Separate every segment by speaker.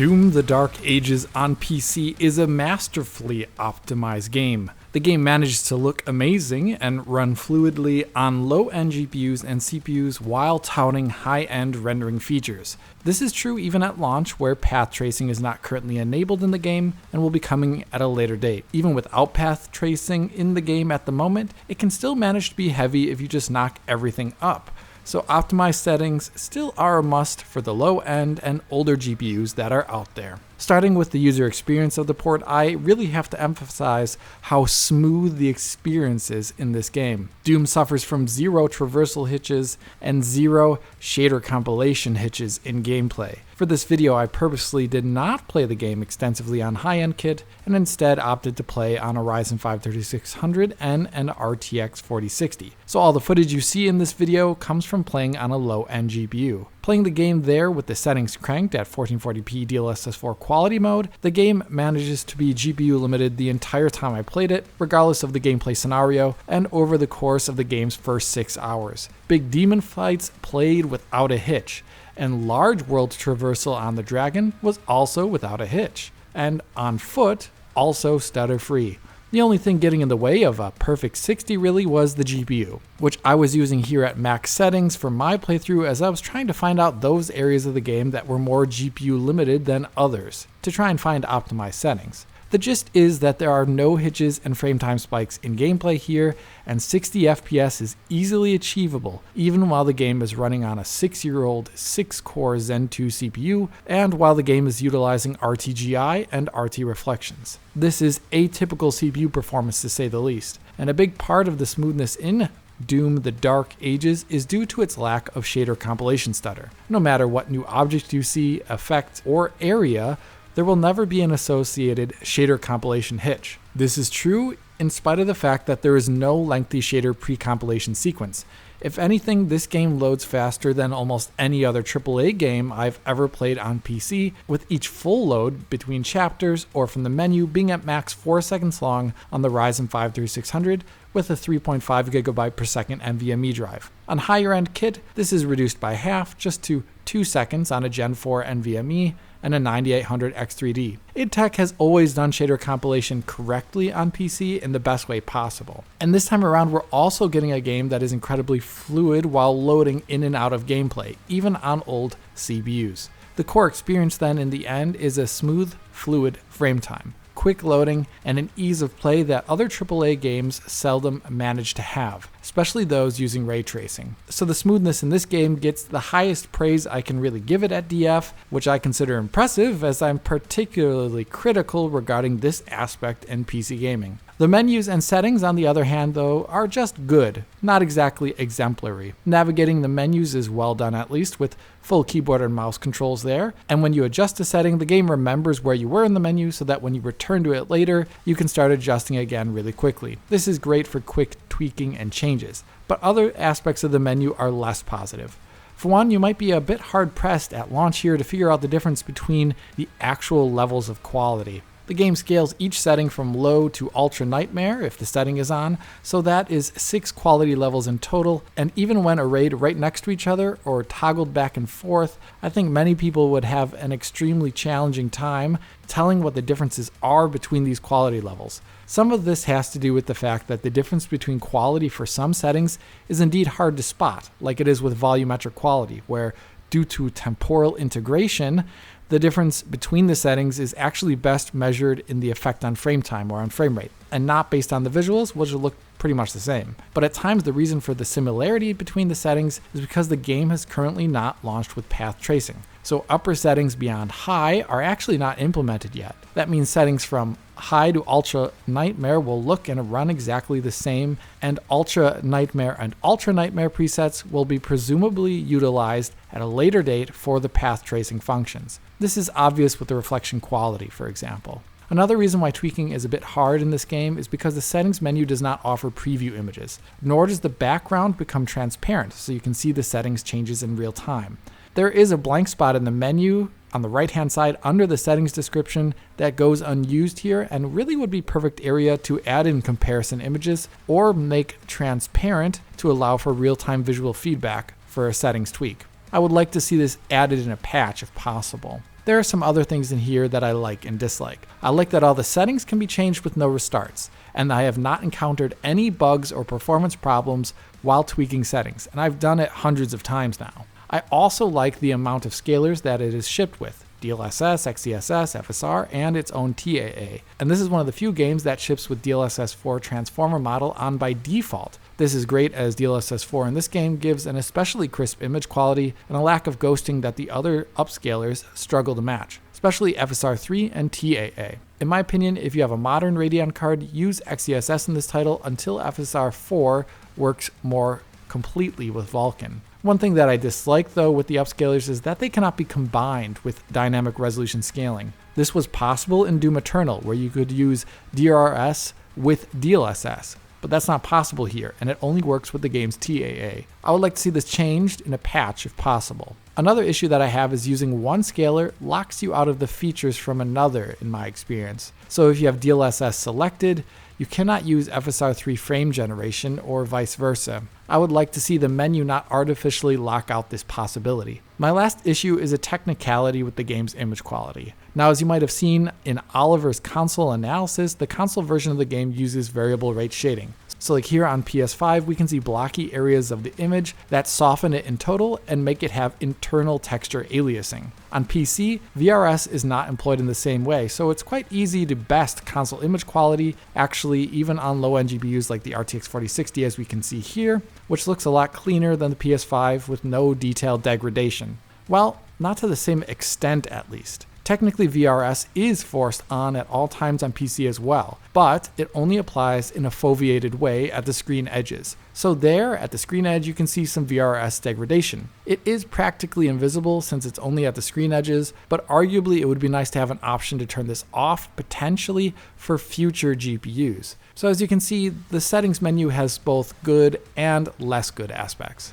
Speaker 1: Doom: The Dark Ages on PC is a masterfully optimized game. The game manages to look amazing and run fluidly on low-end GPUs and CPUs while touting high-end rendering features. This is true even at launch, where path tracing is not currently enabled in the game and will be coming at a later date. Even without path tracing in the game at the moment, it can still manage to be heavy if you just knock everything up. So optimized settings still are a must for the low-end and older GPUs that are out there. Starting with the user experience of the port, I really have to emphasize how smooth the experience is in this game. Doom suffers from zero traversal hitches and zero shader compilation hitches in gameplay. For this video, I purposely did not play the game extensively on high-end kit and instead opted to play on a Ryzen 5 3600 and an RTX 4060. So all the footage you see in this video comes from playing on a low-end GPU. Playing the game there with the settings cranked at 1440p DLSS4 quality mode, the game manages to be GPU limited the entire time I played it, regardless of the gameplay scenario, and over the course of the game's first 6 hours. Big demon fights played without a hitch, and large world traversal on the Dragon was also without a hitch, and on foot, also stutter-free. The only thing getting in the way of a perfect 60 really was the GPU, which I was using here at max settings for my playthrough as I was trying to find out those areas of the game that were more GPU limited than others, to try and find optimized settings. The gist is that there are no hitches and frame time spikes in gameplay here, and 60 FPS is easily achievable even while the game is running on a 6-year-old 6-core Zen 2 CPU and while the game is utilizing RTGI and RT reflections. This is atypical CPU performance to say the least, and a big part of the smoothness in Doom: The Dark Ages is due to its lack of shader compilation stutter. No matter what new object you see, effect, or area, there will never be an associated shader compilation hitch. This is true in spite of the fact that there is no lengthy shader pre-compilation sequence. If anything, this game loads faster than almost any other AAA game I've ever played on PC, with each full load between chapters or from the menu being at max 4 seconds long on the Ryzen 5 3600 with a 3.5GB per second NVMe drive. On higher end kit, this is reduced by half, just to 2 seconds on a Gen 4 NVMe and a 9800 X3D. id Tech has always done shader compilation correctly on PC in the best way possible. And this time around, we're also getting a game that is incredibly fluid while loading in and out of gameplay, even on old CPUs. The core experience then in the end is a smooth, fluid frame time, quick loading, and an ease of play that other AAA games seldom manage to have, especially those using ray tracing. So the smoothness in this game gets the highest praise I can really give it at DF, which I consider impressive as I'm particularly critical regarding this aspect in PC gaming. The menus and settings, on the other hand, though, are just good, not exactly exemplary. Navigating the menus is well done, at least, with full keyboard and mouse controls there, and when you adjust a setting, the game remembers where you were in the menu so that when you return to it later, you can start adjusting again really quickly. This is great for quick tweaking and changes, but other aspects of the menu are less positive. For one, you might be a bit hard-pressed at launch here to figure out the difference between the actual levels of quality. The game scales each setting from low to ultra nightmare if the setting is on, so that is 6 quality levels in total, and even when arrayed right next to each other or toggled back and forth, I think many people would have an extremely challenging time telling what the differences are between these quality levels. Some of this has to do with the fact that the difference between quality for some settings is indeed hard to spot, like it is with volumetric quality, where due to temporal integration, the difference between the settings is actually best measured in the effect on frame time or on frame rate, and not based on the visuals, which will look pretty much the same. But at times the reason for the similarity between the settings is because the game has currently not launched with path tracing. So upper settings beyond high are actually not implemented yet. That means settings from high to ultra nightmare will look and run exactly the same, and ultra nightmare and ultra nightmare presets will be presumably utilized at a later date for the path tracing functions. This is obvious with the reflection quality, for example. Another reason why tweaking is a bit hard in this game is because the settings menu does not offer preview images, nor does the background become transparent so you can see the settings changes in real time. There is a blank spot in the menu on the right hand side under the settings description that goes unused here and really would be perfect area to add in comparison images or make transparent to allow for real-time visual feedback for a settings tweak. I would like to see this added in a patch if possible. There are some other things in here that I like and dislike. I like that all the settings can be changed with no restarts, and I have not encountered any bugs or performance problems while tweaking settings, and I've done it hundreds of times now. I also like the amount of scalars that it is shipped with. DLSS, XeSS, FSR, and its own TAA. And this is one of the few games that ships with DLSS 4 transformer model on by default. This is great as DLSS 4 in this game gives an especially crisp image quality and a lack of ghosting that the other upscalers struggle to match, especially FSR 3 and TAA. In my opinion, if you have a modern Radeon card, use XeSS in this title until FSR 4 works more completely with Vulkan. One thing that I dislike though with the upscalers is that they cannot be combined with dynamic resolution scaling. This was possible in Doom Eternal, where you could use DRS with DLSS, but that's not possible here, and it only works with the game's TAA. I would like to see this changed in a patch if possible. Another issue that I have is using one scaler locks you out of the features from another in my experience. So if you have DLSS selected, you cannot use FSR 3 frame generation or vice versa. I would like to see the menu not artificially lock out this possibility. My last issue is a technicality with the game's image quality. Now, as you might have seen in Oliver's console analysis, the console version of the game uses variable rate shading. So like here on PS5, we can see blocky areas of the image that soften it in total and make it have internal texture aliasing. On PC, VRS is not employed in the same way, so it's quite easy to best console image quality, actually even on low-end GPUs like the RTX 4060 as we can see here, which looks a lot cleaner than the PS5 with no detailed degradation. Well, not to the same extent at least. Technically, VRS is forced on at all times on PC as well, but it only applies in a foveated way at the screen edges. So there, at the screen edge, you can see some VRS degradation. It is practically invisible since it's only at the screen edges, but arguably it would be nice to have an option to turn this off, potentially for future GPUs. So as you can see, the settings menu has both good and less good aspects.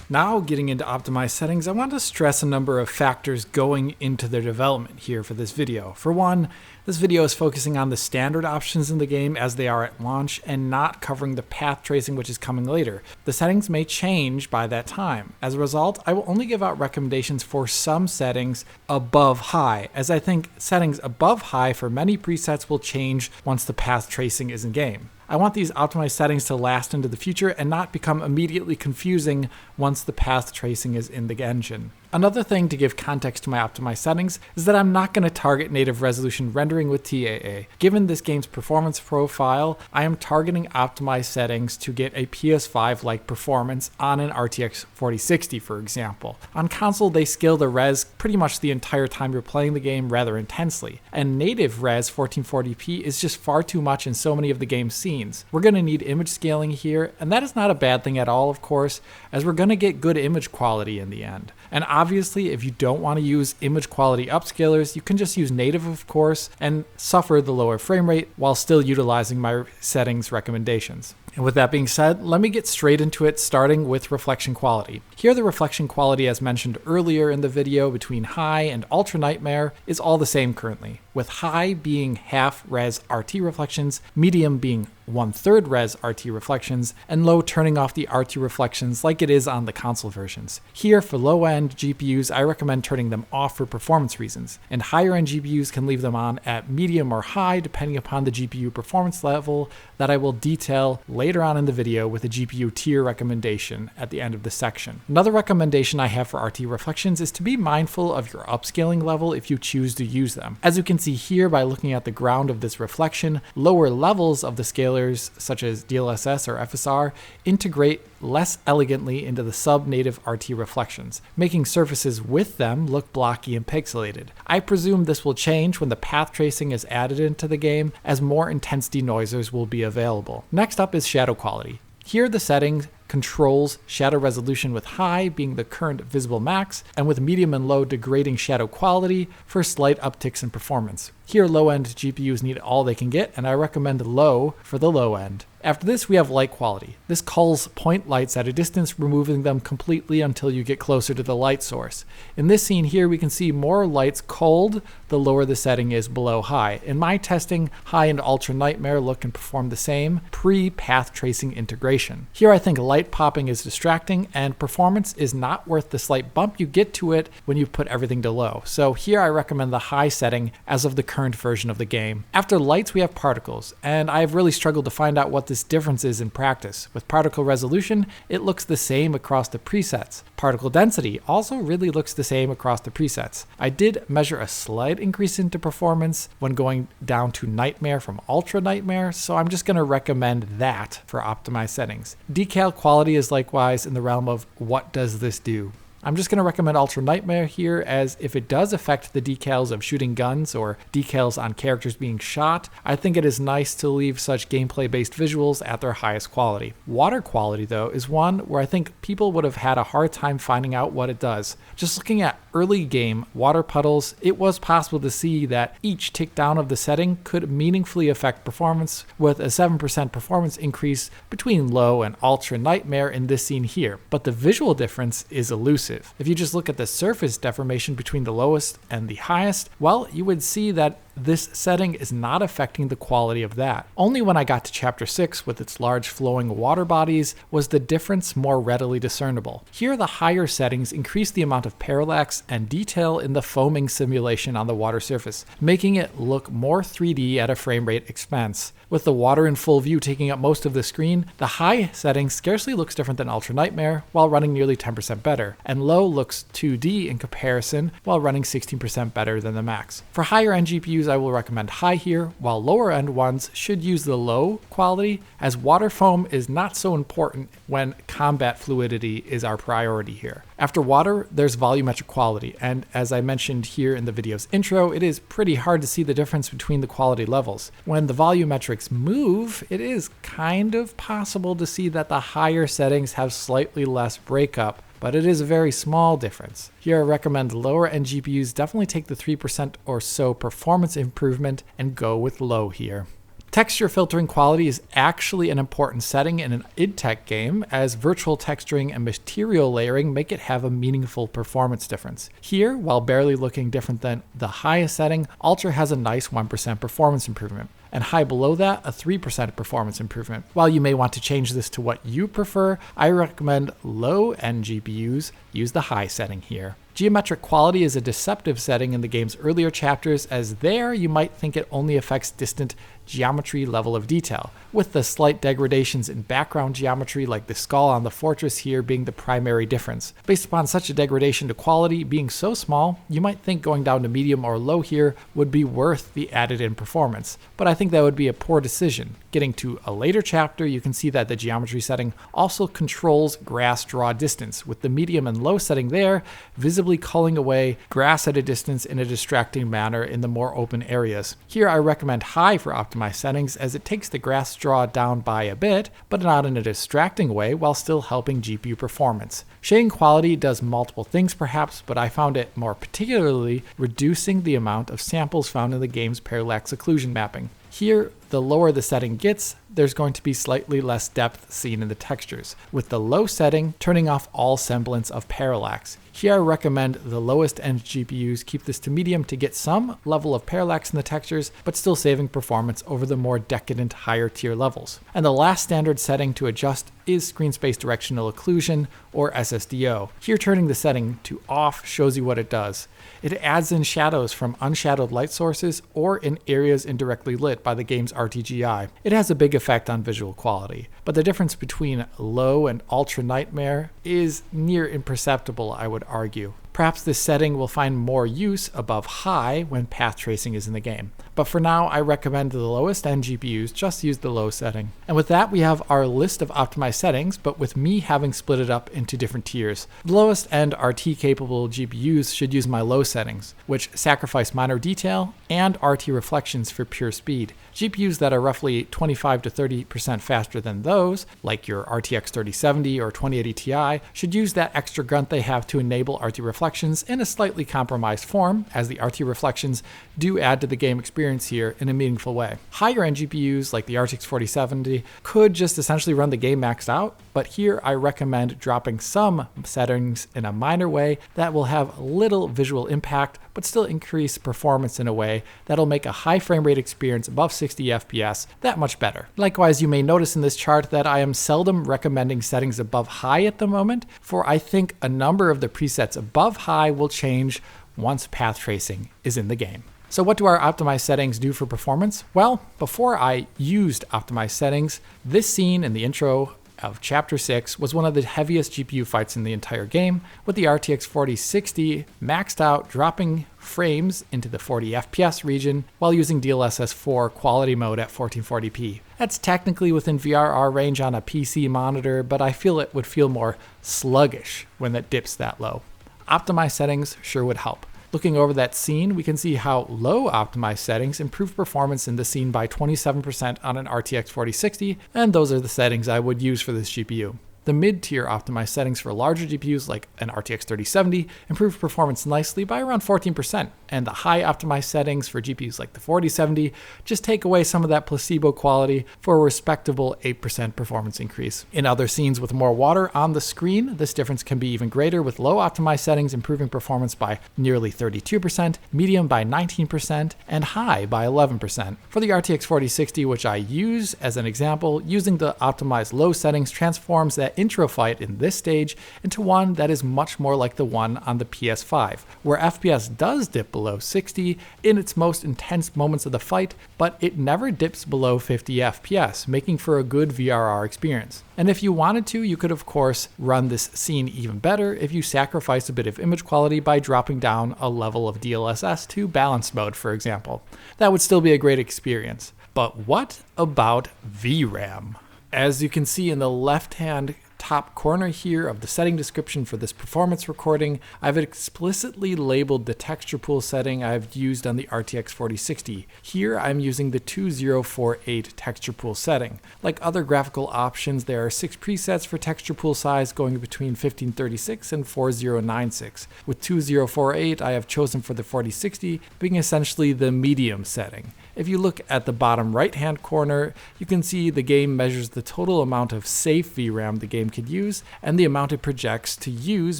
Speaker 1: Now getting into optimized settings, I want to stress a number of factors going into their development here for this video. For one, this video is focusing on the standard options in the game as they are at launch and not covering the path tracing which is coming later. The settings may change by that time. As a result, I will only give out recommendations for some settings above high, as I think settings above high for many presets will change once the path tracing is in game. I want these optimized settings to last into the future and not become immediately confusing once the path tracing is in the engine. Another thing to give context to my optimized settings is that I'm not going to target native resolution rendering with TAA. Given this game's performance profile, I am targeting optimized settings to get a PS5-like performance on an RTX 4060, for example. On console, they scale the res pretty much the entire time you're playing the game rather intensely, and native res 1440p is just far too much in so many of the game's scenes. We're going to need image scaling here, and that is not a bad thing at all, of course, as we're going to get good image quality in the end. And obviously, if you don't want to use image quality upscalers, you can just use native, of course, and suffer the lower frame rate while still utilizing my settings recommendations. And with that being said, let me get straight into it, starting with reflection quality. Here, the reflection quality, as mentioned earlier in the video, between high and ultra nightmare is all the same currently, with high being half res RT reflections, medium being 1/3 res RT reflections, and low turning off the RT reflections like it is on the console versions. Here, for low-end GPUs, I recommend turning them off for performance reasons, and higher-end GPUs can leave them on at medium or high depending upon the GPU performance level that I will detail later on in the video with a GPU tier recommendation at the end of the section. Another recommendation I have for RT reflections is to be mindful of your upscaling level if you choose to use them. As you can see here by looking at the ground of this reflection, lower levels of the scalars such as DLSS or FSR integrate less elegantly into the sub-native RT reflections, making surfaces with them look blocky and pixelated. I presume this will change when the path tracing is added into the game, as more intense denoisers will be available. Next up is shadow quality. Here the settings controls shadow resolution with high being the current visible max, and with medium and low degrading shadow quality for slight upticks in performance. Here low-end GPUs need all they can get, and I recommend low for the low end. After this, we have light quality. This culls point lights at a distance, removing them completely until you get closer to the light source. In this scene here, we can see more lights culled the lower the setting is below high. In my testing, high and ultra nightmare look and perform the same pre-path tracing integration. Here I think light popping is distracting and performance is not worth the slight bump you get to it when you put everything to low. So here I recommend the high setting as of the current version of the game. After lights, we have particles, and I've really struggled to find out what this difference is in practice. With particle resolution, it looks the same across the presets. Particle density also really looks the same across the presets. I did measure a slight increase into performance when going down to nightmare from ultra nightmare, so I'm just going to recommend that for optimized settings. Decal quality is likewise in the realm of what does this do? I'm just going to recommend Ultra Nightmare here, as if it does affect the decals of shooting guns or decals on characters being shot, I think it is nice to leave such gameplay-based visuals at their highest quality. Water quality, though, is one where I think people would have had a hard time finding out what it does. Just looking at early game water puddles, it was possible to see that each tick down of the setting could meaningfully affect performance, with a 7% performance increase between low and Ultra Nightmare in this scene here. But the visual difference is elusive. If you just look at the surface deformation between the lowest and the highest, well, you would see that this setting is not affecting the quality of that. Only when I got to Chapter 6 with its large flowing water bodies was the difference more readily discernible. Here the higher settings increase the amount of parallax and detail in the foaming simulation on the water surface, making it look more 3D at a frame rate expense. With the water in full view taking up most of the screen, the high setting scarcely looks different than Ultra Nightmare while running nearly 10% better, and low looks 2D in comparison while running 16% better than the max. For higher end GPUs, I will recommend high here, while lower end ones should use the low quality, as water foam is not so important when combat fluidity is our priority here. After water, there's volumetric quality, and as I mentioned here in the video's intro, it is pretty hard to see the difference between the quality levels. When the volumetrics move, it is kind of possible to see that the higher settings have slightly less breakup, but it is a very small difference. Here I recommend lower end GPUs definitely take the 3% or so performance improvement and go with low here. Texture filtering quality is actually an important setting in an id Tech game, as virtual texturing and material layering make it have a meaningful performance difference. Here, while barely looking different than the highest setting, Ultra has a nice 1% performance improvement, and high below that, a 3% performance improvement. While you may want to change this to what you prefer, I recommend low-end GPUs use the high setting here. Geometric quality is a deceptive setting in the game's earlier chapters, as there you might think it only affects distant geometry level of detail, with the slight degradations in background geometry like the skull on the fortress here being the primary difference. Based upon such a degradation to quality being so small, you might think going down to medium or low here would be worth the added in performance, but I think that would be a poor decision. Getting to a later chapter, you can see that the geometry setting also controls grass draw distance, with the medium and low setting there visibly culling away grass at a distance in a distracting manner in the more open areas. Here I recommend high for optimized settings, as it takes the grass draw down by a bit, but not in a distracting way while still helping GPU performance. Shading quality does multiple things perhaps, but I found it more particularly reducing the amount of samples found in the game's parallax occlusion mapping. Here, the lower the setting gets, there's going to be slightly less depth seen in the textures, with the low setting turning off all semblance of parallax. Here I recommend the lowest end GPUs keep this to medium to get some level of parallax in the textures, but still saving performance over the more decadent higher tier levels. And the last standard setting to adjust is screen space directional occlusion, or SSDO. Here turning the setting to off shows you what it does. It adds in shadows from unshadowed light sources or in areas indirectly lit by the game's RTGI. It has a big effect on visual quality, but the difference between low and Ultra Nightmare is near imperceptible, I would argue. Perhaps this setting will find more use above high when path tracing is in the game. But for now, I recommend the lowest end GPUs just use the low setting. And with that, we have our list of optimized settings, but with me having split it up into different tiers. The lowest end RT capable GPUs should use my low settings, which sacrifice minor detail and RT reflections for pure speed. GPUs that are roughly 25 to 30% faster than those, like your RTX 3070 or 2080 Ti, should use that extra grunt they have to enable RT reflections reflections in a slightly compromised form, as the RT reflections do add to the game experience here in a meaningful way. Higher end GPUs like the RTX 4070 could just essentially run the game maxed out, but here I recommend dropping some settings in a minor way that will have little visual impact but still increase performance in a way that'll make a high frame rate experience above 60 FPS that much better. Likewise, you may notice in this chart that I am seldom recommending settings above high at the moment, for I think a number of the presets above high will change once path tracing is in the game. So what do our optimized settings do for performance? Well, before I used optimized settings, this scene in the intro of Chapter 6 was one of the heaviest GPU fights in the entire game, with the RTX 4060 maxed out, dropping frames into the 40 FPS region while using DLSS 4 quality mode at 1440p. That's technically within VRR range on a PC monitor, but I feel it would feel more sluggish when it dips that low. Optimized settings sure would help. Looking over that scene, we can see how low optimized settings improve performance in the scene by 27% on an RTX 4060, and those are the settings I would use for this GPU. The mid-tier optimized settings for larger GPUs like an RTX 3070 improve performance nicely by around 14%, and the high optimized settings for GPUs like the 4070 just take away some of that placebo quality for a respectable 8% performance increase. In other scenes with more water on the screen, this difference can be even greater, with low optimized settings improving performance by nearly 32%, medium by 19%, and high by 11%. For the RTX 4060, which I use as an example, using the optimized low settings transforms that intro fight in this stage into one that is much more like the one on the PS5, where FPS does dip below 60 in its most intense moments of the fight, but it never dips below 50 FPS, making for a good VRR experience. And if you wanted to, you could of course run this scene even better if you sacrifice a bit of image quality by dropping down a level of DLSS to balanced mode, for example. That would still be a great experience. But what about VRAM? As you can see in the left-hand top corner here of the setting description for this performance recording, I've explicitly labeled the texture pool setting I've used on the RTX 4060. Here I'm using the 2048 texture pool setting. Like other graphical options, there are 6 presets for texture pool size going between 1536 and 4096. With 2048, I have chosen for the 4060 being essentially the medium setting. If you look at the bottom right-hand corner, you can see the game measures the total amount of safe VRAM the game could use and the amount it projects to use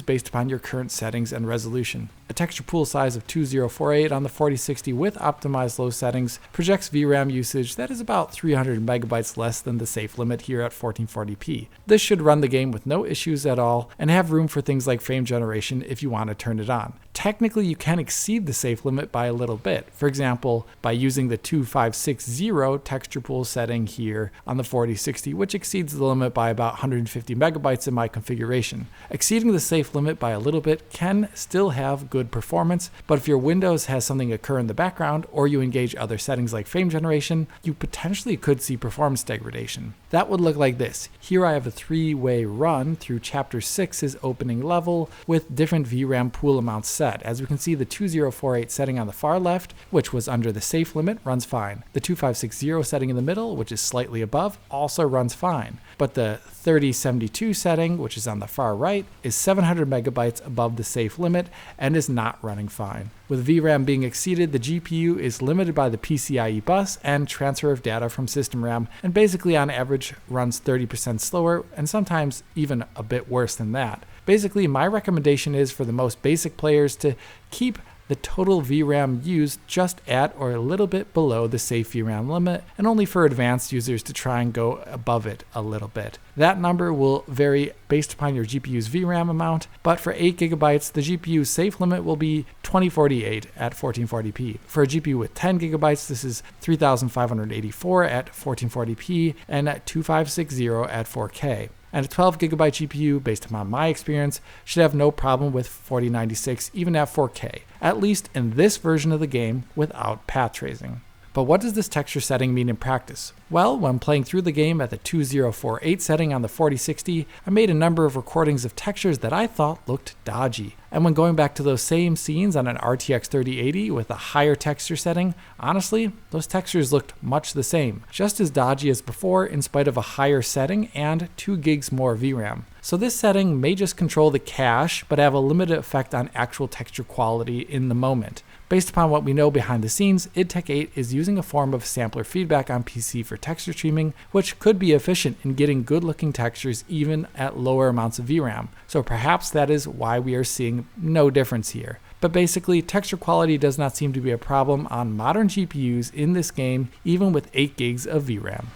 Speaker 1: based upon your current settings and resolution. A texture pool size of 2048 on the 4060 with optimized low settings projects VRAM usage that is about 300 megabytes less than the safe limit here at 1440p. This should run the game with no issues at all and have room for things like frame generation if you want to turn it on. Technically, you can exceed the safe limit by a little bit. For example, by using the 2560 texture pool setting here on the 4060, which exceeds the limit by about 150 megabytes in my configuration. Exceeding the safe limit by a little bit can still have good performance, but if your Windows has something occur in the background or you engage other settings like frame generation, you potentially could see performance degradation. That would look like this. Here I have a 3-way run through Chapter 6's opening level with different VRAM pool amounts set. As we can see, the 2048 setting on the far left, which was under the safe limit, runs fine. The 2560 setting in the middle, which is slightly above, also runs fine. But the 3072 setting, which is on the far right, is 700 megabytes above the safe limit and is not running fine. With VRAM being exceeded, the GPU is limited by the PCIe bus and transfer of data from system RAM, and basically on average runs 30% slower and sometimes even a bit worse than that. Basically, my recommendation is for the most basic players to keep the total VRAM used just at or a little bit below the safe VRAM limit, and only for advanced users to try and go above it a little bit. That number will vary based upon your GPU's VRAM amount, but for 8 gigabytes, the GPU's safe limit will be 2048 at 1440p. For a GPU with 10 gigabytes, this is 3584 at 1440p and at 2560 at 4K. And a 12 gigabyte GPU, based upon my experience, should have no problem with 4096 even at 4K, at least in this version of the game without path tracing. But what does this texture setting mean in practice? Well, when playing through the game at the 2048 setting on the 4060, I made a number of recordings of textures that I thought looked dodgy. And when going back to those same scenes on an RTX 3080 with a higher texture setting, honestly, those textures looked much the same, just as dodgy as before in spite of a higher setting and 2 gigs more VRAM. So this setting may just control the cache, but have a limited effect on actual texture quality in the moment. Based upon what we know behind the scenes, IdTech 8 is using a form of sampler feedback on PC for texture streaming, which could be efficient in getting good looking textures even at lower amounts of VRAM. So perhaps that is why we are seeing no difference here. But basically, texture quality does not seem to be a problem on modern GPUs in this game, even with 8 gigs of VRAM.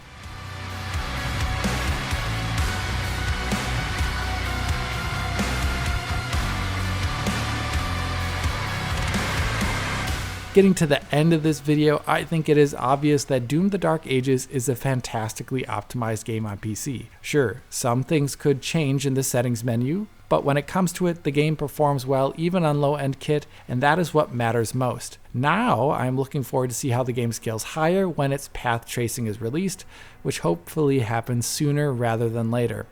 Speaker 1: Getting to the end of this video, I think it is obvious that Doom: The Dark Ages is a fantastically optimized game on PC. Sure, some things could change in the settings menu, but when it comes to it, the game performs well even on low-end kit, and that is what matters most. Now, I'm looking forward to see how the game scales higher when its path tracing is released, which hopefully happens sooner rather than later.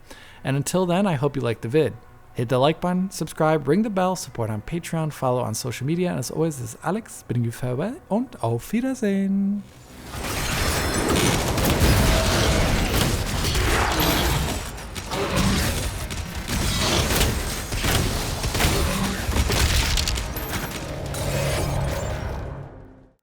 Speaker 1: And until then, I hope you liked the vid. Hit the like button, subscribe, ring the bell, support on Patreon, follow on social media, and as always, this ist Alex, bitte farewell und auf Wiedersehen.